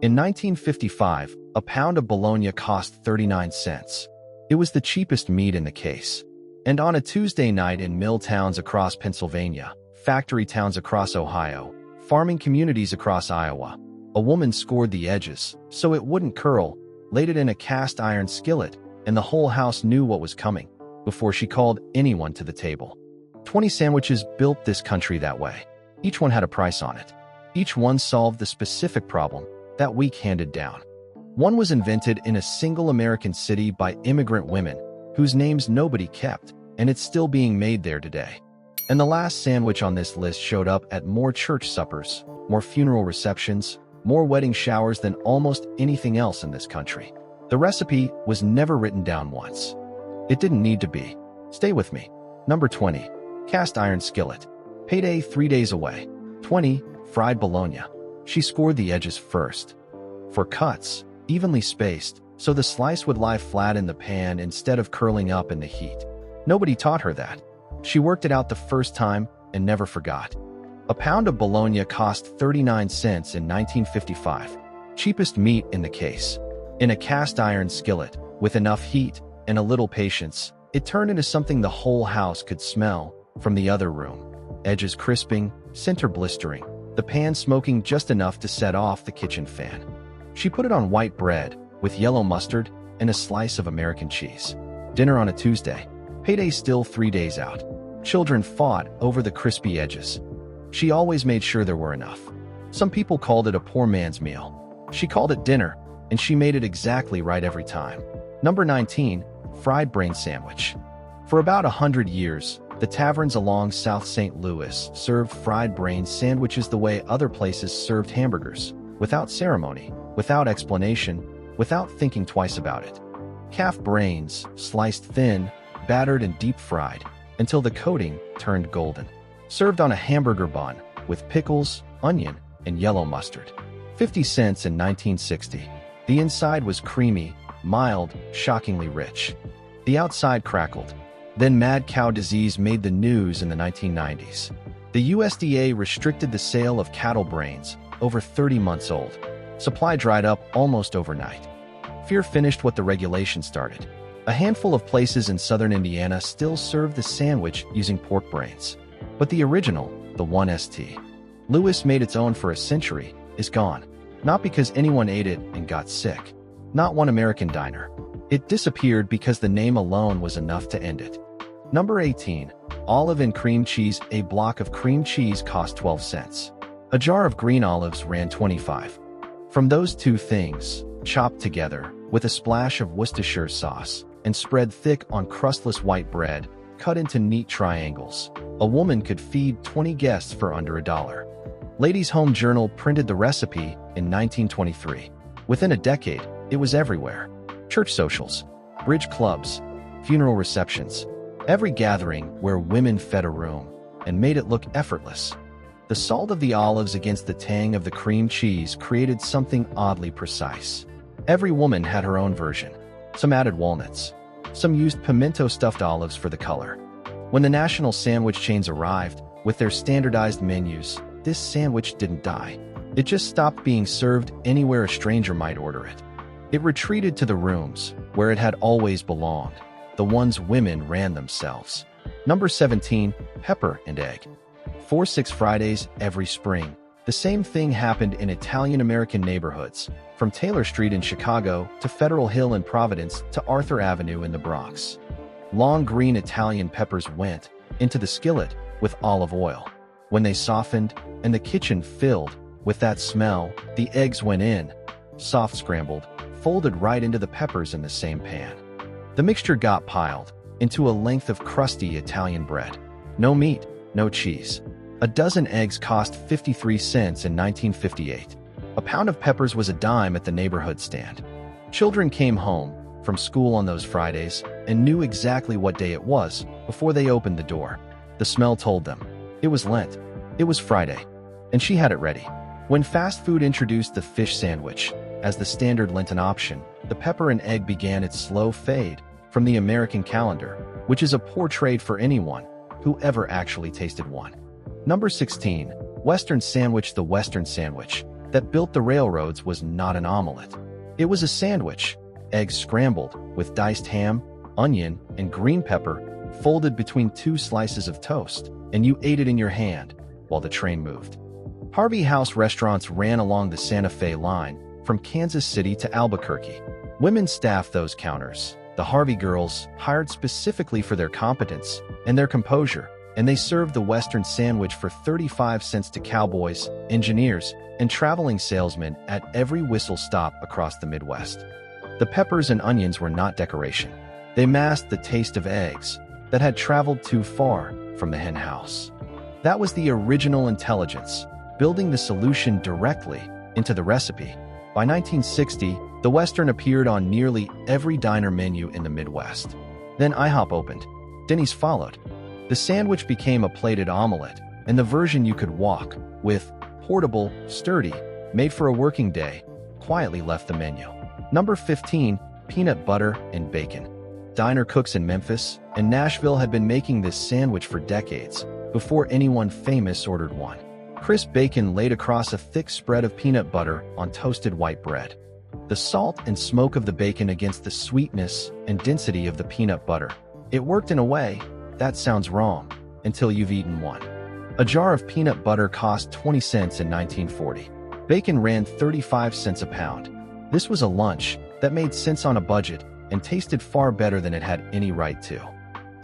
In 1955, a pound of bologna cost 39 cents. It was the cheapest meat in the case. And on a Tuesday night in mill towns across Pennsylvania, factory towns across Ohio, farming communities across Iowa, a woman scored the edges so it wouldn't curl, laid it in a cast iron skillet, and the whole house knew what was coming before she called anyone to the table. 20 sandwiches built this country that way. Each one had a price on it. Each one solved the specific problem that week handed down. One was invented in a single American city by immigrant women whose names nobody kept, and it's still being made there today. And the last sandwich on this list showed up at more church suppers, more funeral receptions, more wedding showers than almost anything else in this country. The recipe was never written down once. It didn't need to be. Stay with me. Number 20. Cast iron skillet. Payday 3 days away. 20. Fried bologna. She scored the edges first. For cuts, evenly spaced, so the slice would lie flat in the pan instead of curling up in the heat. Nobody taught her that. She worked it out the first time and never forgot. A pound of bologna cost 39 cents in 1955. Cheapest meat in the case. In a cast iron skillet, with enough heat and a little patience, it turned into something the whole house could smell from the other room. Edges crisping, center blistering, the pan smoking just enough to set off the kitchen fan. She put it on white bread with yellow mustard and a slice of American cheese. Dinner on a Tuesday. Payday still 3 days out. Children fought over the crispy edges. She always made sure there were enough. Some people called it a poor man's meal. She called it dinner, and she made it exactly right every time. Number 19. Fried brain sandwich. For about 100 years, the taverns along South St. Louis served fried brain sandwiches the way other places served hamburgers, without ceremony, without explanation, without thinking twice about it. Calf brains, sliced thin, battered and deep-fried, until the coating turned golden. Served on a hamburger bun, with pickles, onion, and yellow mustard. 50 cents in 1960. The inside was creamy, mild, shockingly rich. The outside crackled. Then mad cow disease made the news in the 1990s. The USDA restricted the sale of cattle brains, over 30 months old. Supply dried up almost overnight. Fear finished what the regulation started. A handful of places in southern Indiana still serve the sandwich using pork brains. But the original, the 1St. Louis made its own for a century, is gone. Not because anyone ate it and got sick. Not one American diner. It disappeared because the name alone was enough to end it. Number 18. Olive and cream cheese. A block of cream cheese cost 12 cents. A jar of green olives ran 25. From those two things, chopped together, with a splash of Worcestershire sauce, and spread thick on crustless white bread, cut into neat triangles, a woman could feed 20 guests for under $1. Ladies' Home Journal printed the recipe in 1923. Within a decade, it was everywhere. Church socials, bridge clubs, funeral receptions, every gathering where women fed a room and made it look effortless. The salt of the olives against the tang of the cream cheese created something oddly precise. Every woman had her own version. Some added walnuts. Some used pimento stuffed olives for the color. When the national sandwich chains arrived, with their standardized menus, this sandwich didn't die. It just stopped being served anywhere a stranger might order it. It retreated to the rooms where it had always belonged, the ones women ran themselves. Number 17. Pepper and egg. 4-6 Fridays every spring. The same thing happened in Italian-American neighborhoods, from Taylor Street in Chicago to Federal Hill in Providence to Arthur Avenue in the Bronx. Long green Italian peppers went into the skillet with olive oil. When they softened and the kitchen filled with that smell, the eggs went in, soft scrambled, folded right into the peppers in the same pan. The mixture got piled into a length of crusty Italian bread. No meat, no cheese. A dozen eggs cost 53 cents in 1958. A pound of peppers was a dime at the neighborhood stand. Children came home from school on those Fridays and knew exactly what day it was before they opened the door. The smell told them. It was Lent. It was Friday. And she had it ready. When fast food introduced the fish sandwich as the standard Lenten option, the pepper and egg began its slow fade from the American calendar, which is a poor trade for anyone who ever actually tasted one. Number 16. Western sandwich. The Western sandwich, that built the railroads was not an omelet. It was a sandwich, eggs scrambled with diced ham, onion, and green pepper folded between two slices of toast, and you ate it in your hand while the train moved. Harvey House restaurants ran along the Santa Fe line from Kansas City to Albuquerque. Women staffed those counters, the Harvey girls, hired specifically for their competence and their composure, and they served the Western sandwich for 35 cents to cowboys, engineers, and traveling salesmen at every whistle stop across the Midwest. The peppers and onions were not decoration. They masked the taste of eggs that had traveled too far from the hen house. That was the original intelligence, building the solution directly into the recipe. By 1960, the Western appeared on nearly every diner menu in the Midwest. Then IHOP opened. Denny's followed. The sandwich became a plated omelet, and the version you could walk with, portable, sturdy, made for a working day, quietly left the menu. Number 15, peanut butter and bacon. Diner cooks in Memphis and Nashville had been making this sandwich for decades, before anyone famous ordered one. Crisp bacon laid across a thick spread of peanut butter on toasted white bread. The salt and smoke of the bacon against the sweetness and density of the peanut butter. It worked in a way that sounds wrong until you've eaten one. A jar of peanut butter cost 20 cents in 1940. Bacon ran 35 cents a pound. This was a lunch that made sense on a budget and tasted far better than it had any right to.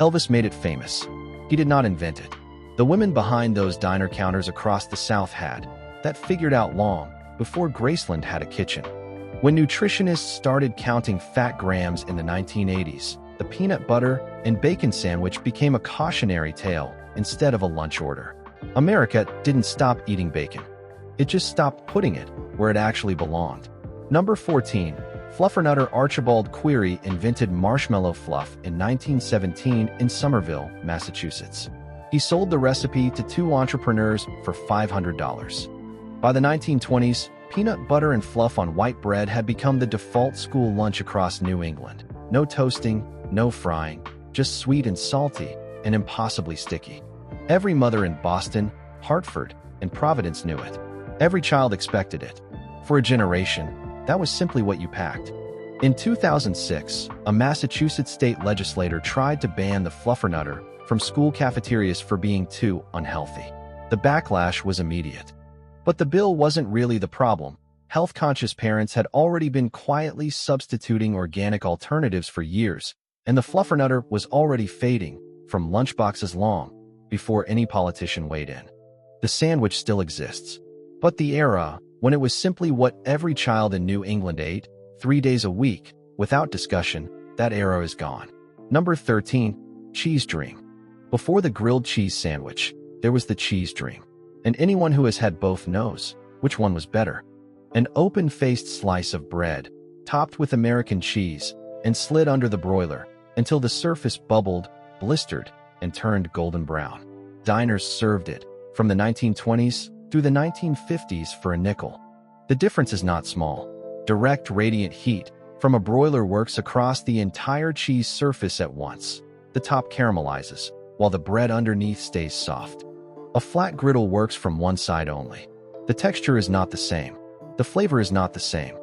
Elvis made it famous. He did not invent it. The women behind those diner counters across the South had that figured out long before Graceland had a kitchen. When nutritionists started counting fat grams in the 1980s, the peanut butter and bacon sandwich became a cautionary tale instead of a lunch order. America didn't stop eating bacon. It just stopped putting it where it actually belonged. Number 14. Fluffernutter Archibald Query invented marshmallow fluff in 1917 in Somerville, Massachusetts. He sold the recipe to two entrepreneurs for $500. By the 1920s, peanut butter and fluff on white bread had become the default school lunch across New England. No toasting, no frying, just sweet and salty and impossibly sticky. Every mother in Boston, Hartford, and Providence knew it. Every child expected it. For a generation, that was simply what you packed. In 2006, a Massachusetts state legislator tried to ban the fluffernutter from school cafeterias for being too unhealthy. The backlash was immediate. But the bill wasn't really the problem. Health-conscious parents had already been quietly substituting organic alternatives for years, and the fluffernutter was already fading from lunchboxes long before any politician weighed in. The sandwich still exists, but the era when it was simply what every child in New England ate 3 days a week without discussion, that era is gone. Number 13, Cheese Dream. Before the grilled cheese sandwich, there was the cheese dream. And anyone who has had both knows which one was better. An open-faced slice of bread, topped with American cheese, and slid under the broiler until the surface bubbled, blistered, and turned golden brown. Diners served it from the 1920s through the 1950s for a nickel. The difference is not small. Direct radiant heat from a broiler works across the entire cheese surface at once. The top caramelizes, while the bread underneath stays soft. A flat griddle works from one side only. The texture is not the same. The flavor is not the same.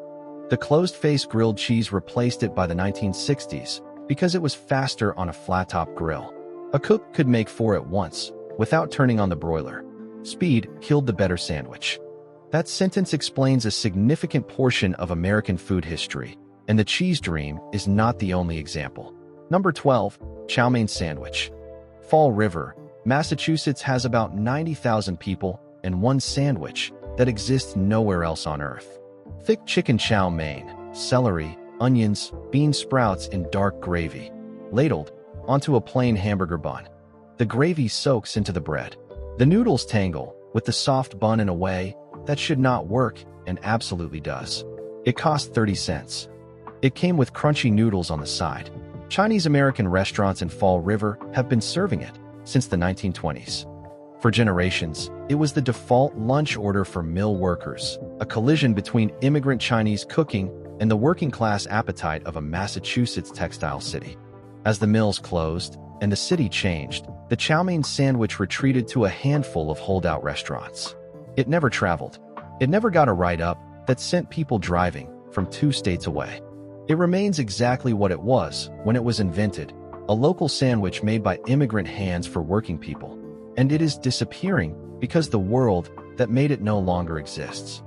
The closed-face grilled cheese replaced it by the 1960s because it was faster on a flat-top grill. A cook could make four at once without turning on the broiler. Speed killed the better sandwich. That sentence explains a significant portion of American food history, and the cheese dream is not the only example. Number 12, chow mein sandwich. Fall River, Massachusetts has about 90,000 people and one sandwich that exists nowhere else on earth. Thick chicken chow mein, celery, onions, bean sprouts in dark gravy, ladled onto a plain hamburger bun. The gravy soaks into the bread. The noodles tangle with the soft bun in a way that should not work and absolutely does. It cost 30 cents. It came with crunchy noodles on the side. Chinese-American restaurants in Fall River have been serving it since the 1920s. For generations, it was the default lunch order for mill workers, a collision between immigrant Chinese cooking and the working-class appetite of a Massachusetts textile city. As the mills closed and the city changed, the chow mein sandwich retreated to a handful of holdout restaurants. It never traveled. It never got a write-up that sent people driving from 2 states away. It remains exactly what it was when it was invented, a local sandwich made by immigrant hands for working people. And it is disappearing because the world that made it no longer exists.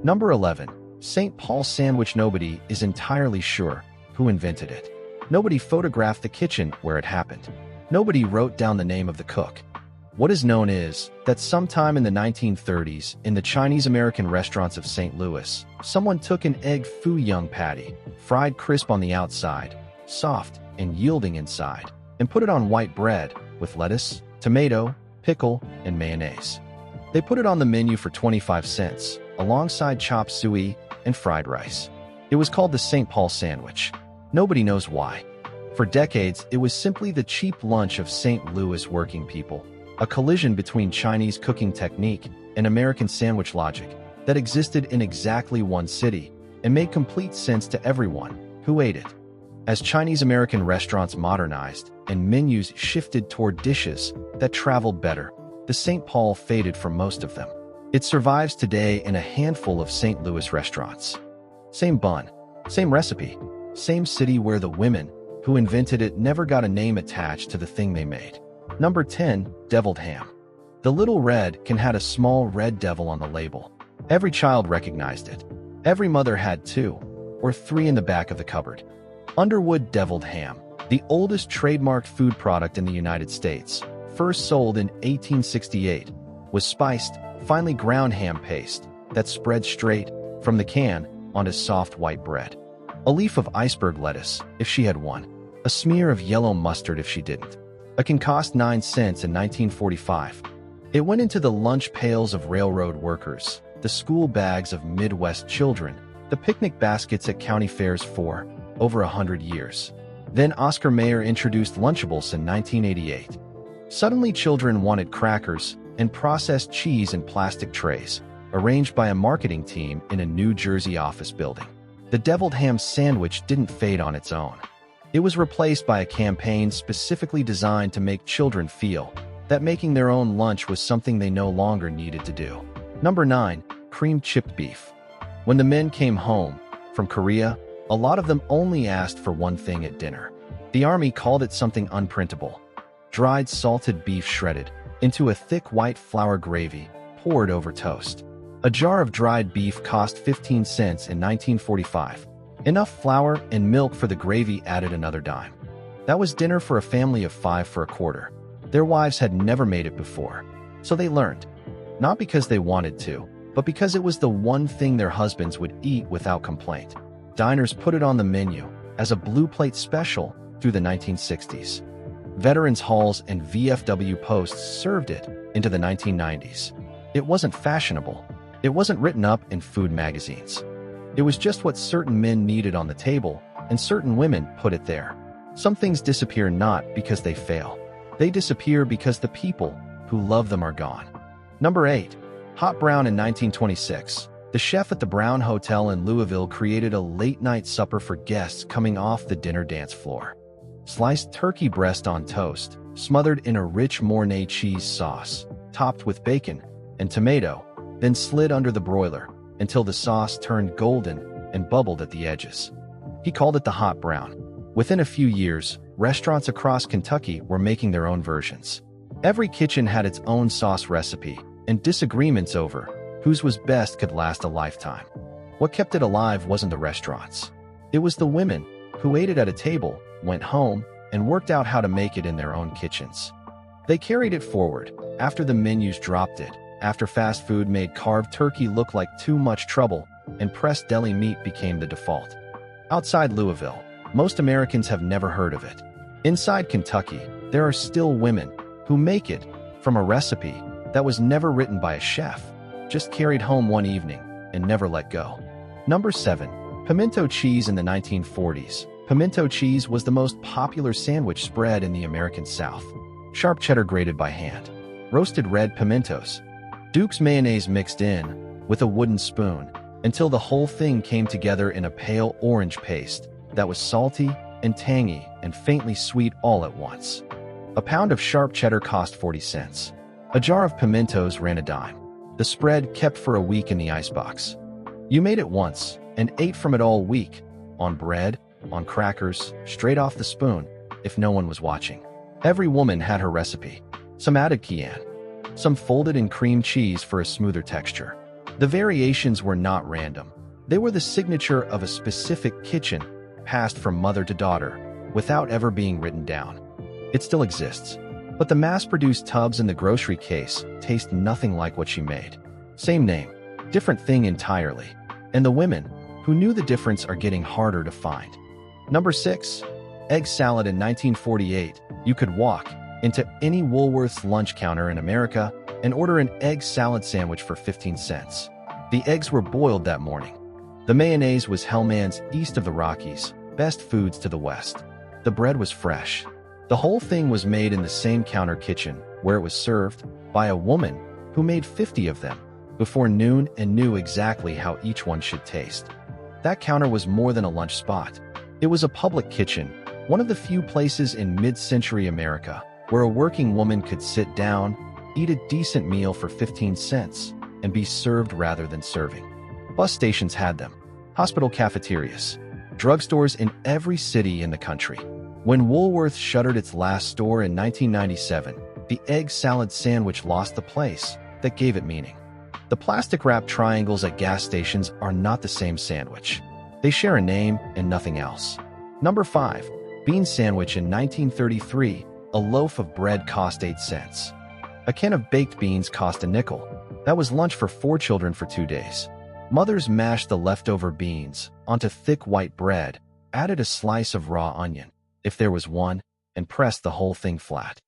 Number 11. St. Paul sandwich. Nobody is entirely sure who invented it. Nobody photographed the kitchen where it happened. Nobody wrote down the name of the cook. What is known is that sometime in the 1930s, in the Chinese-American restaurants of St. Louis, someone took an egg foo young patty, fried crisp on the outside, soft and yielding inside, and put it on white bread with lettuce, tomato, pickle, and mayonnaise. They put it on the menu for 25 cents, alongside chop suey and fried rice. It was called the St. Paul sandwich. Nobody knows why. For decades, it was simply the cheap lunch of St. Louis working people, a collision between Chinese cooking technique and American sandwich logic that existed in exactly one city and made complete sense to everyone who ate it. As Chinese-American restaurants modernized and menus shifted toward dishes that traveled better, the St. Paul faded from most of them. It survives today in a handful of St. Louis restaurants. Same bun, same recipe, same city where the women who invented it never got a name attached to the thing they made. Number 10. Deviled ham. The little red can had a small red devil on the label. Every child recognized it. Every mother had 2 or 3 in the back of the cupboard. Underwood deviled ham, the oldest trademarked food product in the United States, first sold in 1868, was spiced, finely ground ham paste that spread straight from the can onto soft white bread. A leaf of iceberg lettuce, if she had one. A smear of yellow mustard if she didn't. It can cost 9 cents in 1945. It went into the lunch pails of railroad workers, the school bags of Midwest children, the picnic baskets at county fairs for over 100 years. Then Oscar Mayer introduced Lunchables in 1988. Suddenly children wanted crackers and processed cheese in plastic trays, arranged by a marketing team in a New Jersey office building. The deviled ham sandwich didn't fade on its own. It was replaced by a campaign specifically designed to make children feel that making their own lunch was something they no longer needed to do. Number 9. Cream chipped beef. When the men came home from Korea, a lot of them only asked for one thing at dinner. The army called it something unprintable. Dried salted beef shredded into a thick white flour gravy poured over toast. A jar of dried beef cost 15 cents in 1945. Enough flour and milk for the gravy added another dime. That was dinner for a family of 5 for a quarter. Their wives had never made it before, so they learned. Not because they wanted to, but because it was the one thing their husbands would eat without complaint. Diners put it on the menu as a blue plate special through the 1960s. Veterans halls and VFW posts served it into the 1990s. It wasn't fashionable. It wasn't written up in food magazines. It was just what certain men needed on the table, and certain women put it there. Some things disappear not because they fail. They disappear because the people who love them are gone. Number 8. Hot Brown. In 1926, the chef at the Brown Hotel in Louisville created a late-night supper for guests coming off the dinner dance floor. Sliced turkey breast on toast, smothered in a rich Mornay cheese sauce, topped with bacon and tomato, then slid under the broiler until the sauce turned golden and bubbled at the edges. He called it the Hot Brown. Within a few years, restaurants across Kentucky were making their own versions. Every kitchen had its own sauce recipe, and disagreements over whose was best could last a lifetime. What kept it alive wasn't the restaurants. It was the women who ate it at a table, went home, and worked out how to make it in their own kitchens. They carried it forward after the menus dropped it, after fast food made carved turkey look like too much trouble, and pressed deli meat became the default. Outside Louisville, most Americans have never heard of it. Inside Kentucky, there are still women who make it from a recipe that was never written by a chef, just carried home one evening and never let go. Number 7. Pimento cheese. In the 1940s, pimento cheese was the most popular sandwich spread in the American South. Sharp cheddar grated by hand, roasted red pimentos, Duke's mayonnaise mixed in with a wooden spoon until the whole thing came together in a pale orange paste that was salty and tangy and faintly sweet all at once. A pound of sharp cheddar cost 40 cents. A jar of pimentos ran a dime. The spread kept for a week in the icebox. You made it once and ate from it all week, on bread, on crackers, straight off the spoon, if no one was watching. Every woman had her recipe. Some added cayenne, some folded in cream cheese for a smoother texture. The variations were not random. They were the signature of a specific kitchen, passed from mother to daughter, without ever being written down. It still exists, but the mass-produced tubs in the grocery case taste nothing like what she made. Same name, different thing entirely. And the women who knew the difference are getting harder to find. Number 6. Egg salad. In 1948, you could walk into any Woolworth's lunch counter in America and order an egg salad sandwich for 15 cents. The eggs were boiled that morning. The mayonnaise was Hellman's east of the Rockies, best foods to the west. The bread was fresh. The whole thing was made in the same counter kitchen where it was served by a woman who made 50 of them before noon and knew exactly how each one should taste. That counter was more than a lunch spot. It was a public kitchen, one of the few places in mid-century America where a working woman could sit down, eat a decent meal for 15 cents, and be served rather than serving. Bus stations had them, hospital cafeterias, drugstores in every city in the country. When Woolworth shuttered its last store in 1997, the egg salad sandwich lost the place that gave it meaning. The plastic-wrapped triangles at gas stations are not the same sandwich. They share a name and nothing else. Number 5. Bean sandwich. In 1933, a loaf of bread cost 8 cents. A can of baked beans cost a nickel. That was lunch for 4 children for 2 days. Mothers mashed the leftover beans onto thick white bread, added a slice of raw onion, if there was one, and pressed the whole thing flat.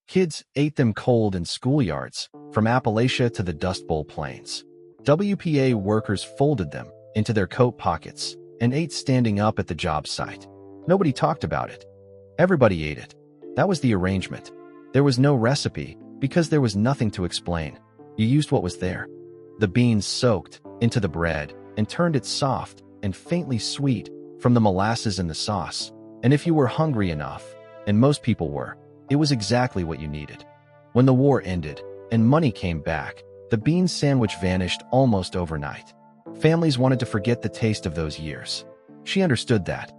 Kids ate them cold in schoolyards, from Appalachia to the Dust Bowl plains. WPA workers folded them into their coat pockets and ate standing up at the job site. Nobody talked about it. Everybody ate it. That was the arrangement. There was no recipe because there was nothing to explain. You used what was there. The beans soaked into the bread and turned it soft and faintly sweet from the molasses and the sauce. And if you were hungry enough, and most people were, it was exactly what you needed. When the war ended and money came back, the bean sandwich vanished almost overnight. Families wanted to forget the taste of those years. She understood that.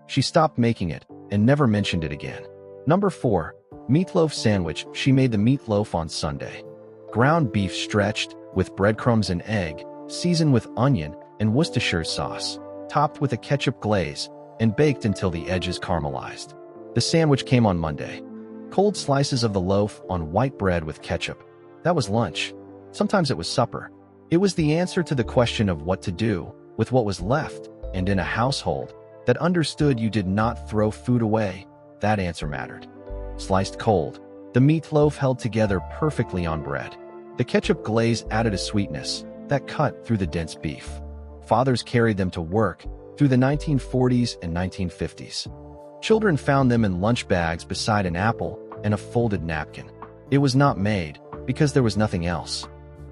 She stopped making it and never mentioned it again. Number 4. Meatloaf sandwich. She made the meatloaf on Sunday. Ground beef stretched with breadcrumbs and egg, seasoned with onion and Worcestershire sauce, topped with a ketchup glaze, and baked until the edges caramelized. The sandwich came on Monday. Cold slices of the loaf on white bread with ketchup. That was lunch. Sometimes it was supper. It was the answer to the question of what to do with what was left, and in a household that understood you did not throw food away, that answer mattered. Sliced cold, the meatloaf held together perfectly on bread. The ketchup glaze added a sweetness that cut through the dense beef. Fathers carried them to work through the 1940s and 1950s. Children found them in lunch bags beside an apple and a folded napkin. It was not made because there was nothing else.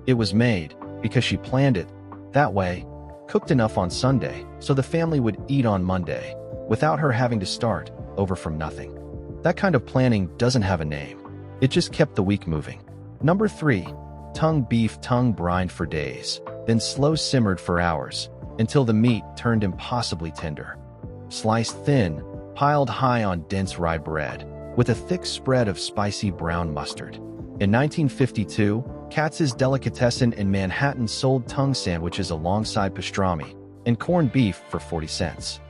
It was made because she planned it that way, cooked enough on Sunday so the family would eat on Monday, without her having to start over from nothing. That kind of planning doesn't have a name. It just kept the week moving. Number 3. Tongue beef. Tongue brined for days, then slow simmered for hours, until the meat turned impossibly tender. Sliced thin, piled high on dense rye bread, with a thick spread of spicy brown mustard. In 1952, Katz's Delicatessen in Manhattan sold tongue sandwiches alongside pastrami and corned beef for 40 cents.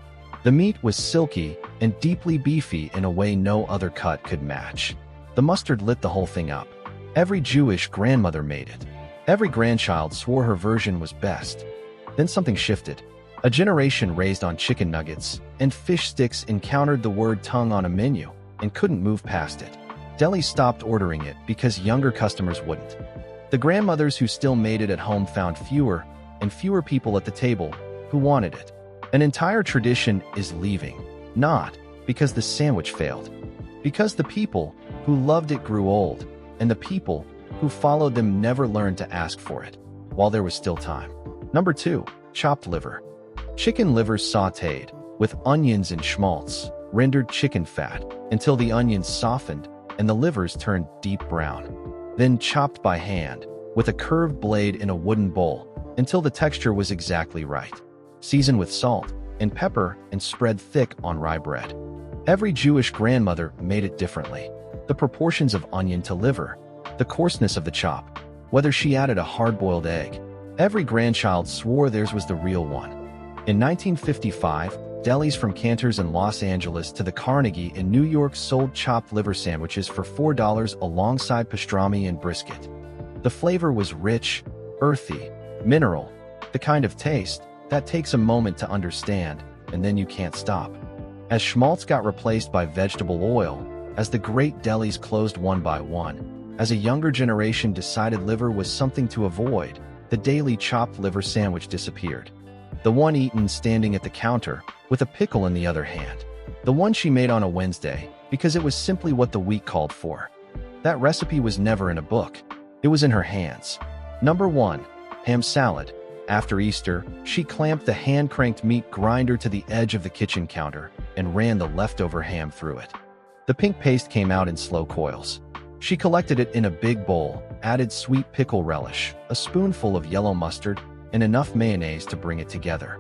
The meat was silky and deeply beefy in a way no other cut could match. The mustard lit the whole thing up. Every Jewish grandmother made it. Every grandchild swore her version was best. Then something shifted. A generation raised on chicken nuggets and fish sticks encountered the word tongue on a menu and couldn't move past it. Delis stopped ordering it because younger customers wouldn't. The grandmothers who still made it at home found fewer and fewer people at the table who wanted it. An entire tradition is leaving, not because the sandwich failed, because the people who loved it grew old, and the people who followed them never learned to ask for it, while there was still time. Number 2. Chopped liver. Chicken liver sautéed with onions and schmaltz, rendered chicken fat until the onions softened and the livers turned deep brown. Then chopped by hand, with a curved blade in a wooden bowl until the texture was exactly right. Season with salt and pepper and spread thick on rye bread. Every Jewish grandmother made it differently. The proportions of onion to liver, the coarseness of the chop, whether she added a hard-boiled egg. Every grandchild swore theirs was the real one. In 1955, delis from Cantor's in Los Angeles to the Carnegie in New York sold chopped liver sandwiches for $4 alongside pastrami and brisket. The flavor was rich, earthy, mineral, the kind of taste that takes a moment to understand, and then you can't stop. As schmaltz got replaced by vegetable oil, as the great delis closed one by one, as a younger generation decided liver was something to avoid, the daily chopped liver sandwich disappeared. The one eaten standing at the counter, with a pickle in the other hand. The one she made on a Wednesday, because it was simply what the week called for. That recipe was never in a book. It was in her hands. Number 1. Ham salad. After Easter, she clamped the hand-cranked meat grinder to the edge of the kitchen counter and ran the leftover ham through it. The pink paste came out in slow coils. She collected it in a big bowl, added sweet pickle relish, a spoonful of yellow mustard, and enough mayonnaise to bring it together.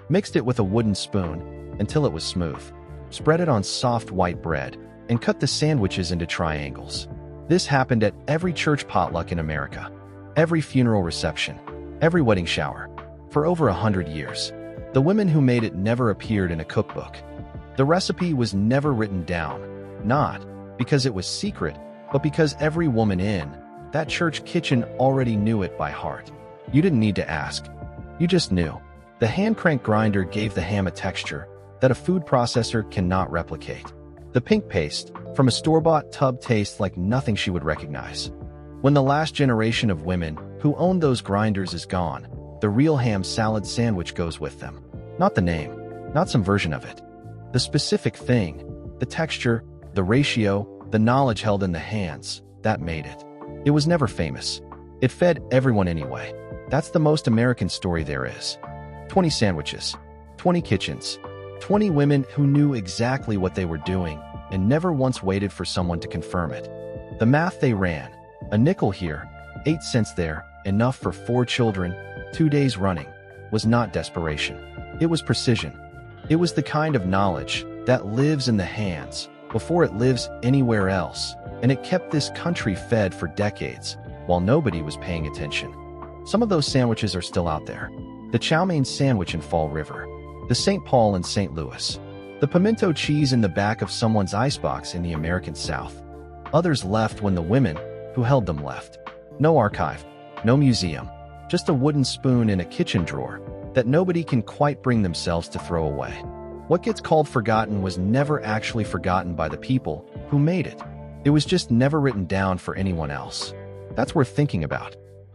Mixed it with a wooden spoon until it was smooth. Spread it on soft white bread and cut the sandwiches into triangles. This happened at every church potluck in America, every funeral reception, every wedding shower. For over 100 years, the women who made it never appeared in a cookbook. The recipe was never written down, not because it was secret, but because every woman in that church kitchen already knew it by heart. You didn't need to ask. You just knew. The hand-crank grinder gave the ham a texture that a food processor cannot replicate. The pink paste from a store-bought tub tastes like nothing she would recognize. When the last generation of women who owned those grinders is gone, the real ham salad sandwich goes with them. Not the name, not some version of it. The specific thing, the texture, the ratio, the knowledge held in the hands, that made it. It was never famous. It fed everyone anyway. That's the most American story there is. 20 sandwiches, 20 kitchens, 20 women who knew exactly what they were doing and never once waited for someone to confirm it. The math they ran, a nickel here, 8 cents there, enough for 4 children, 2 days running, was not desperation. It was precision. It was the kind of knowledge that lives in the hands before it lives anywhere else, and it kept this country fed for decades while nobody was paying attention. Some of those sandwiches are still out there. The chow mein sandwich in Fall River, the St. Paul in St. Louis, the pimento cheese in the back of someone's icebox in the American South. Others left when the women who held them left. No archive, no museum, just a wooden spoon in a kitchen drawer that nobody can quite bring themselves to throw away. What gets called forgotten was never actually forgotten by the people who made it. It was just never written down for anyone else. That's worth thinking about.